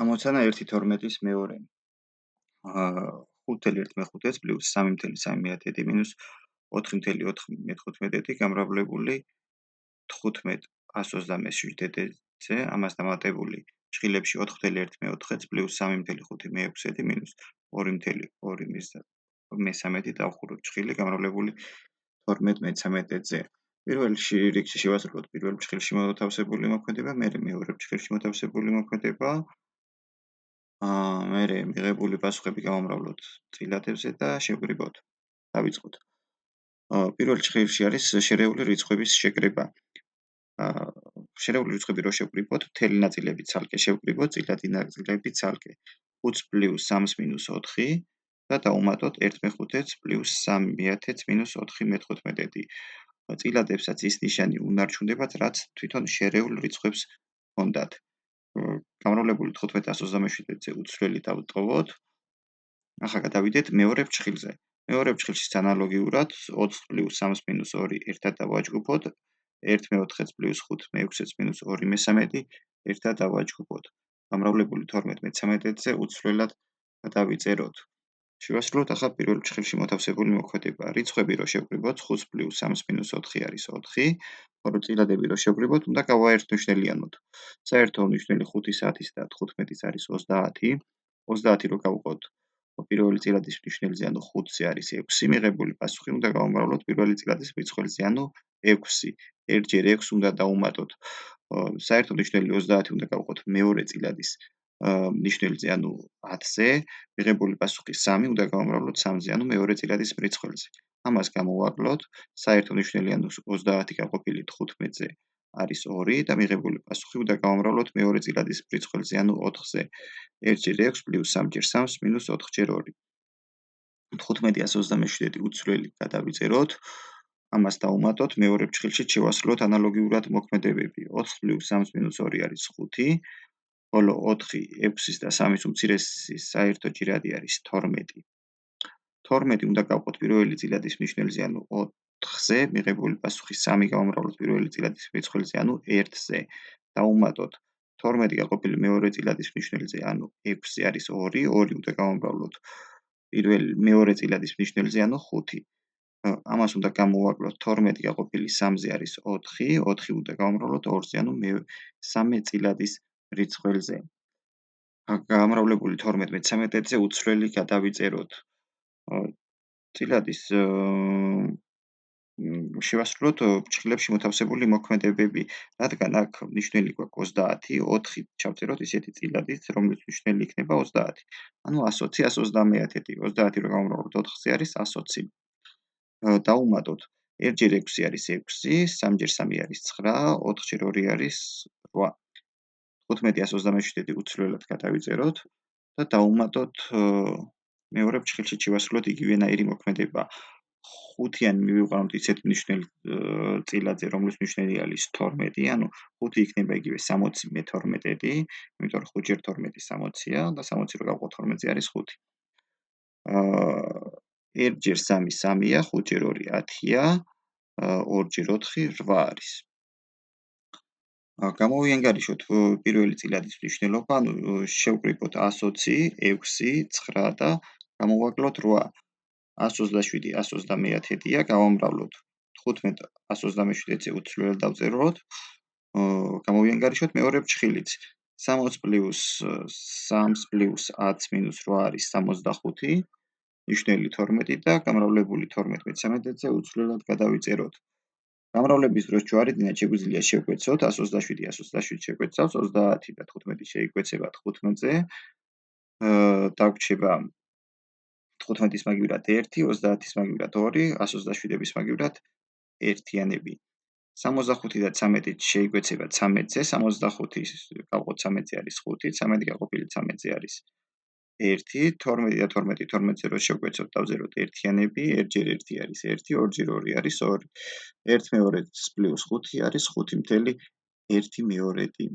ამოცანა 1/12 მეორე. 5/1/5 პლუს 3/3 მინუს 4/4/15 გამრავლებული 15/127-ზე ამას დამატებული ჭხილებში 4/1/4 პლუს 3/5/6 მინუს 2/2/13 დავხუროთ ჭხილი გამრავლებული 12/13-ზე. პირველ რიგში შევასრულოთ პირველ ჭხილში მოთავსებული მოქმედება, მერე მეორე ჭხილში მოთავსებული მოქმედება. მერე მიღებული პასუხები გავამრავლოთ წილადებზე და შევკრიბოთ. დავიწყოთ. პირველ ჭხილში არის შერეული რიცხვების შეკრება. შერეული რიცხვები რო შევკრიბოთ, მთელი ნაწილები ცალკე შევკრიბოთ, წილადი ნაწილები ცალკე. 5 პლუს 3 მინუს 4 და დავუმატოთ 1/5 პლუს 3/10 მინუს 4/15. წილადებსაც ის ნიშანი უნარჩუნდებათ, რაც თვითონ შერეულ რიცხვებს ჰქონდათ. გამრავლებული 15/127-ზე უცვლელი დავტოვოთ. ახლა გადავიდეთ მეორე ჭხილზე. მეორე ჭხილშიც ანალოგიურად 20 პლუს 3 მინუს 2 ერთად დავაჯგუფოთ. 1/4 პლუს 5/6 მინუს 2/13 ერთად დავაჯგუფოთ. გამრავლებული 12/13-ზე უცვლელად დავიწეროთ. შევასრულოთ ახლა პირველ ჭხილში მოთავსებული მოქმედება. რიცხვები რო შევკრიბოთ, 5 პლუს 3 მინუს 4 არის 4, ხოლო წილადები რო შევკრიბოთ, უნდა გავაერთმშნელიანოთ. საერთო მნიშვნელი 5-ის, 10-ის და 15-ის არის 30. 30 რო გავუყოთ პირველი წილადის მნიშვნელზე, ანუ 5-ზე არის 6, მიღებული პასუხი უნდა გავამრავლოთ პირველი წილადის მრიცხველზე, ანუ 6. 1/6 უნდა დავუმატოთ. საერთო მნიშვნელი 30 უნდა გავუყოთ მეორე წილადის ნიშნელზე, ანუ 10-ზე, მიღებული პასუხი 3 უნდა გავამრავლოთ 3-ზე, ანუ მეორე წილადის მრიცხველზე. ამას გამოვაკლოთ, საერთო მნიშვნელი, ანუ 30 გაყოფილი 15-ზე არის 2 და მიღებული პასუხი უნდა გავამრავლოთ მეორე წილადის მრიცხველზე, ანუ 4-ზე. 1/6 პლუს 3/3 მინუს 4/2. 15/127 უცვლელი გადავიწეროთ. ამას დავუმატოთ, მეორე ჭხილში შევასრულოთ ანალოგიურად მოქმედებები. 4 პლუს 3 მინუს 2 არის 5, ხოლო 4, 6-ის და 3-ის უმცირესი საერთო ჯირადი არის 12. 12 უნდა გავყოთ პირველი წილადის მნიშვნელზე, ანუ 4-ზე, მიღებული პასუხი 3 გავამრავლოთ პირველი წილადის მრიცხველზე, ანუ 1-ზე. დავუმატოთ 12 გაყოფილი მეორე წილადის მნიშვნელზე, ანუ 6-ზე არის 2, 2 უნდა გავამრავლოთ მეორე წილადის მნიშვნელზე, ანუ 5. ამას უნდა გამოვაკლოთ 12 გაყოფილი 3-ზე არის 4, 4 უნდა გავამრავლოთ 2-ზე, ანუ მესამე წილადის მრიცხველზე. გამრავლებული 12/13-ზე უცვლელი გადავიწეროთ. წილადის შევასრულოთ ჭხილებში მოთავსებული მოქმედებები, რადგან აქ ნიშნელი გვაქვს 30, 4 ჩავწეროთ ისეთი წილადით, რომლის ნიშნელი იქნება 30. ანუ 120, 130. 30 რო გავამრავლოთ 4-ზე არის 120. დავუმატოთ 1/6 არის 6, 3/3 არის 9, 4/2 არის 8. 15/127 უცვლელად გადავიწეროთ და დავუმატოთ მეორე ჭხილში შევასრულოთ იგივენაირი მოქმედება. 5-იანი მივიყვანოთ ისეთ მნიშვნელ წილადზე, რომლის ნიშნელი არის 12, ანუ 5 იქნება იგივე 60/12, იმიტომ რომ 5/12 60-ია და 60 რო გავყოთ 12-ზე არის 5. 1/3 3-ია, 5/2 10-ია, 2/4 8 არის. გამოვიანგარიშოთ პირველი წილადის მნიშვნელობა, ანუ შევკრიბოთ 120, 6, 9 და გამოვაკლოთ 8. 127, 130-ია, გავამრავლოთ 15/127-ზე უცვლელად დავწეროთ. გამოვიანგარიშოთ მეორე ჭხილიც. 60 პლუს 3 პლუს 10 მინუს 8 არის 65, ნიშნელი 12 და გამრავლებული 12/13-ზე უცვლელად გადავიწეროთ. გამრავლების დროს ჯვარედნად შეგვიძლია შევკვეცოთ 127, 127 შეგვეცავს 30 და 15 შეიკვეცება 15-ზე. დაგვრჩება 15-ის მაგივრად 1, 30-ის მაგივრად 2, 127-ის მაგივრად 1-იანები. 65 და 13 შეიკვეცება 13-ზე, 65-ის გავყოთ 13-ზე არის 5, 13 გაყოფილი 13-ზე არის 1, 12 და 12, 12-ზე რო შევკვეცოთ, დავზეროთ 1-იანები, 1/1 არის 1, 2/2 არის 2. 1/2 პლუს 5 არის 5/1.